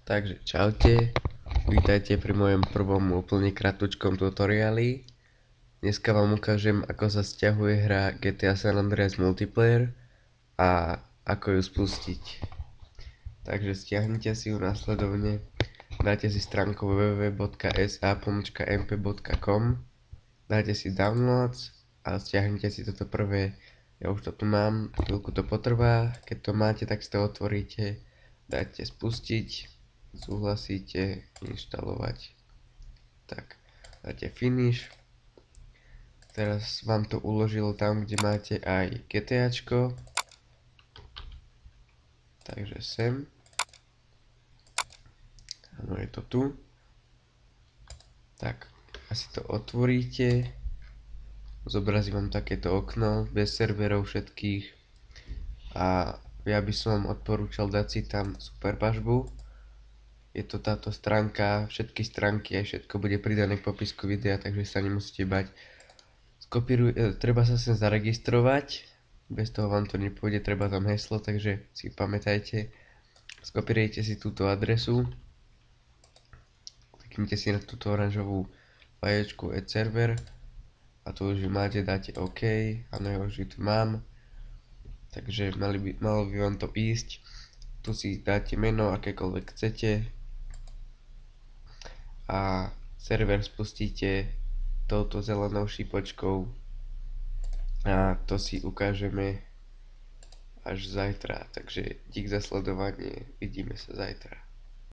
Takže čaute, vítajte pri mojom prvom úplne kratučkom tutoriáli. Dneska vám ukážem, ako sa sťahuje hra GTA San Andreas Multiplayer a ako ju spustiť. Takže stiahnite si ju následovne, dáte si stránku www.sa.mp.com, dáte si downloads a stiahnite si toto prvé. Ja už to tu mám, chvíľku to potrvá, keď to máte, tak si to otvoríte, dáte spustiť, súhlasíte, inštalovať, tak dáte finish. Teraz vám to uložilo tam, kde máte aj GTAčko, takže sem, áno, je to tu, tak asi to otvoríte, zobrazí vám takéto okno bez serverov všetkých a ja by som vám odporúčal dať si tam super pažbu. Je to táto stránka, všetky stránky aj všetko bude pridané k popisku videa, takže sa nemusíte bať. Treba sa sem zaregistrovať, bez toho vám to nepôjde, treba tam heslo, takže si pamätajte. Skopírujte si túto adresu, kliknite si na túto oranžovú vaječku Add server a tu už ju máte, dáte OK, áno, ja už ju tu mám, takže malo by vám to ísť. Tu si dáte meno, akékoľvek chcete a server spustíte touto zelenou šípočkou a to si ukážeme až zajtra, takže dík za sledovanie, vidíme sa zajtra.